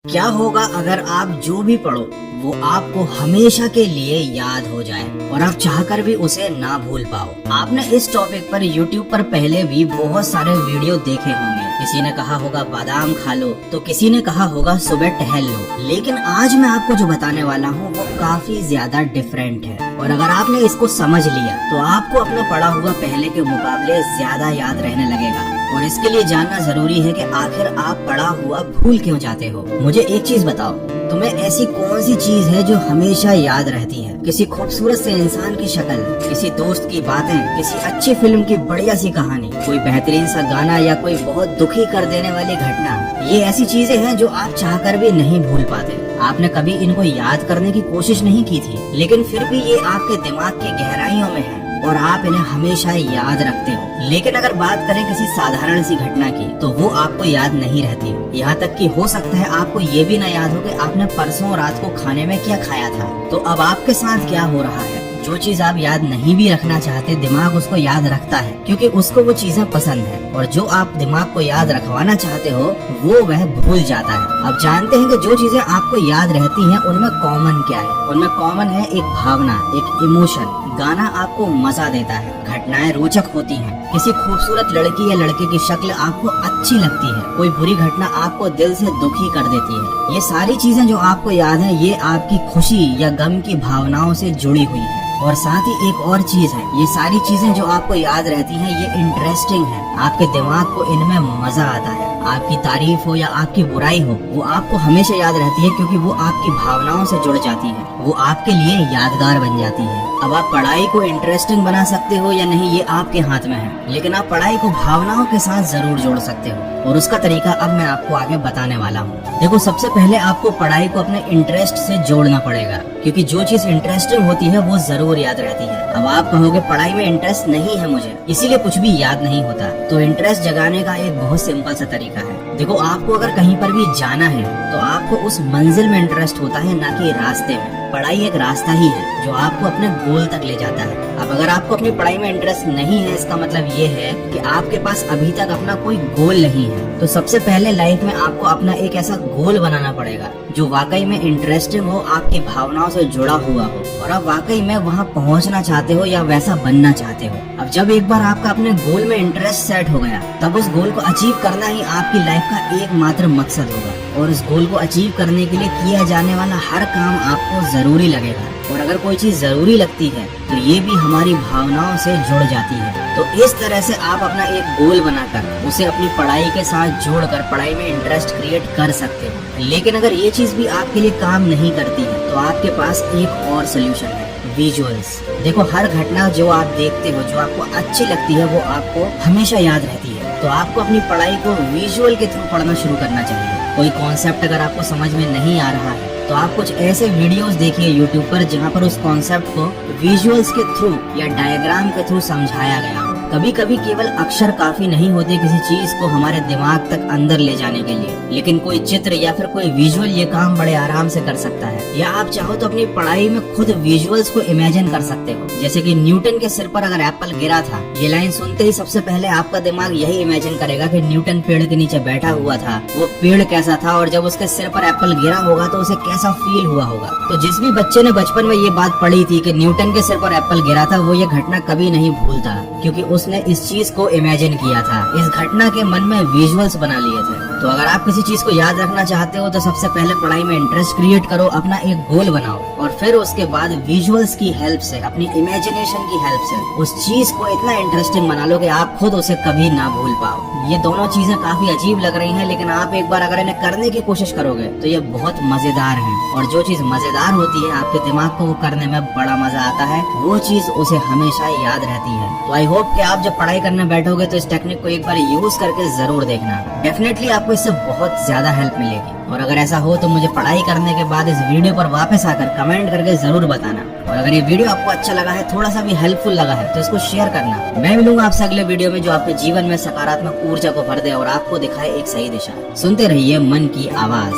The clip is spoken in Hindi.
क्या होगा अगर आप जो भी पढ़ो वो आपको हमेशा के लिए याद हो जाए और आप चाहकर भी उसे ना भूल पाओ। आपने इस टॉपिक पर YouTube पर पहले भी बहुत सारे वीडियो देखे होंगे। किसी ने कहा होगा बादाम खा लो, तो किसी ने कहा होगा सुबह टहल लो। लेकिन आज मैं आपको जो बताने वाला हूँ वो काफी ज्यादा डिफरेंट है और अगर आपने इसको समझ लिया तो आपको अपना पढ़ा हुआ पहले के मुकाबले ज्यादा याद रहने लगेगा। और इसके लिए जानना जरूरी है कि आखिर आप पढ़ा हुआ भूल क्यों जाते हो। मुझे एक चीज बताओ, तुम्हें ऐसी कौन सी चीज है जो हमेशा याद रहती है? किसी खूबसूरत से इंसान की शक्ल, किसी दोस्त की बातें, किसी अच्छी फिल्म की बढ़िया सी कहानी, कोई बेहतरीन सा गाना या कोई बहुत दुखी कर देने वाली घटना। ये ऐसी चीजें हैं जो आप चाहकर भी नहीं भूल पाते। आपने कभी इनको याद करने की कोशिश नहीं की थी, लेकिन फिर भी ये आपके दिमाग की गहराइयों में है और आप इन्हें हमेशा याद रखते हो। लेकिन अगर बात करें किसी साधारण सी घटना की तो वो आपको याद नहीं रहती। यहाँ तक कि हो सकता है आपको ये भी न याद हो कि आपने परसों रात को खाने में क्या खाया था। तो अब आपके साथ क्या हो रहा है? जो चीज आप याद नहीं भी रखना चाहते, दिमाग उसको याद रखता है क्योंकि उसको वो चीजें पसंद है, और जो आप दिमाग को याद रखवाना चाहते हो वो वह भूल जाता है। अब जानते हैं कि जो चीजें आपको याद रहती हैं उनमें कॉमन क्या है? उनमें कॉमन है एक भावना, एक इमोशन। गाना आपको मजा देता है, घटनाएं रोचक होती हैं, किसी खूबसूरत लड़की या लड़के की शक्ल आपको अच्छी लगती है, कोई बुरी घटना आपको दिल से दुखी कर देती है। ये सारी चीजें जो आपको याद है ये आपकी खुशी या गम की भावनाओं से जुड़ी हुई है। और साथ ही एक और चीज है, ये सारी चीजें जो आपको याद रहती हैं ये इंटरेस्टिंग है। आपके दिमाग को इनमें मजा आता है। आपकी तारीफ हो या आपकी बुराई हो, वो आपको हमेशा याद रहती है क्योंकि वो आपकी भावनाओं से जुड़ जाती है, वो आपके लिए यादगार बन जाती है। अब आप पढ़ाई को इंटरेस्टिंग बना सकते हो या नहीं ये आपके हाथ में है, लेकिन आप पढ़ाई को भावनाओं के साथ जरूर जोड़ सकते हो और उसका तरीका अब मैं आपको आगे बताने वाला हूँ। देखो, सबसे पहले आपको पढ़ाई को अपने इंटरेस्ट से जोड़ना पड़ेगा क्योंकि जो चीज इंटरेस्टिंग होती है वो जरूर याद रहती है। अब आप कहोगे पढ़ाई में इंटरेस्ट नहीं है मुझे, इसीलिए कुछ भी याद नहीं होता। तो इंटरेस्ट जगाने का एक बहुत सिंपल सा तरीका है। देखो, आपको अगर कहीं पर भी जाना है तो आपको उस मंजिल में इंटरेस्ट होता है, ना कि रास्ते में। पढ़ाई एक रास्ता ही है जो आपको अपने गोल तक ले जाता है। अब अगर आपको अपनी पढ़ाई में इंटरेस्ट नहीं है, इसका मतलब ये है कि आपके पास अभी तक अपना कोई गोल नहीं है। तो सबसे पहले लाइफ में आपको अपना एक ऐसा गोल बनाना पड़ेगा जो वाकई में इंटरेस्टिंग हो, आपकी भावनाओं से जुड़ा हुआ हो और आप वाकई में वहाँ पहुँचना चाहते हो या वैसा बनना चाहते हो। अब जब एक बार आपका अपने गोल में इंटरेस्ट सेट हो गया, तब उस गोल को अचीव करना ही आपकी लाइफ का एकमात्र मकसद होगा और उस गोल को अचीव करने के लिए किया जाने वाला हर काम आपको जरूरी लगेगा। और अगर कोई चीज जरूरी लगती है तो ये भी हमारी भावनाओं से जुड़ जाती है। तो इस तरह से आप अपना एक गोल बनाकर उसे अपनी पढ़ाई के साथ जोड़कर पढ़ाई में इंटरेस्ट क्रिएट कर सकते हो। लेकिन अगर ये चीज भी आपके लिए काम नहीं करती है तो आपके पास एक और सोल्यूशन है, विजुअल्स। देखो, हर घटना जो आप देखते हो, जो आपको अच्छी लगती है, वो आपको हमेशा याद रहती है। तो आपको अपनी पढ़ाई को विजुअल के थ्रू पढ़ना शुरू करना चाहिए। कोई कॉन्सेप्ट अगर आपको समझ में नहीं आ रहा है तो आप कुछ ऐसे वीडियोस देखिए यूट्यूब पर जहाँ पर उस कॉन्सेप्ट को विजुअल्स के थ्रू या डायग्राम के थ्रू समझाया गया हो। कभी कभी केवल अक्षर काफी नहीं होते किसी चीज को हमारे दिमाग तक अंदर ले जाने के लिए, लेकिन कोई चित्र या फिर कोई विजुअल ये काम बड़े आराम से कर सकता है। या आप चाहो तो अपनी पढ़ाई में खुद विजुअल्स को इमेजिन कर सकते हो। जैसे कि न्यूटन के सिर पर अगर एप्पल गिरा था, ये लाइन सुनते ही सबसे पहले आपका दिमाग यही इमेजिन करेगा कि न्यूटन पेड़ के नीचे बैठा हुआ था, वो पेड़ कैसा था और जब उसके सिर पर एप्पल गिरा होगा तो उसे कैसा फील हुआ होगा। तो जिस भी बच्चे ने बचपन में ये बात पढ़ी थी कि न्यूटन के सिर पर एप्पल गिरा था, वो ये घटना कभी नहीं भूलता क्योंकि उसने इस चीज को इमेजिन किया था, इस घटना के मन में विजुअल्स बना लिए थे। तो अगर आप किसी चीज को याद रखना चाहते हो तो सबसे पहले पढ़ाई में इंटरेस्ट क्रिएट करो, अपना एक गोल बनाओ और फिर उसके बाद विजुअल्स की हेल्प से, अपनी इमेजिनेशन की हेल्प से उस चीज को इतना इंटरेस्टिंग बना लो कि आप खुद उसे कभी ना भूल पाओ। ये दोनों चीजें काफी अजीब लग रही हैं, लेकिन आप एक बार अगर इन्हें करने की कोशिश करोगे तो ये बहुत मजेदार है। और जो चीज मजेदार होती है, आपके दिमाग को वो करने में बड़ा मजा आता है, वो चीज उसे हमेशा याद रहती है। तो आई होप कि आप जब पढ़ाई करने बैठोगे तो इस टेक्निक को एक बार यूज करके जरूर देखना। डेफिनेटली आपको इससे बहुत ज्यादा हेल्प मिलेगी। और अगर ऐसा हो तो मुझे पढ़ाई करने के बाद इस वीडियो पर वापस आकर कमेंट करके जरूर बताना। और अगर ये वीडियो आपको अच्छा लगा है, थोड़ा सा भी हेल्पफुल लगा है, तो इसको शेयर करना। मैं मिलूंगा आपसे अगले वीडियो में जो आपके जीवन में सकारात्मक ऊर्जा को भर दे और आपको दिखाए एक सही दिशा। सुनते रहिए मन की आवाज।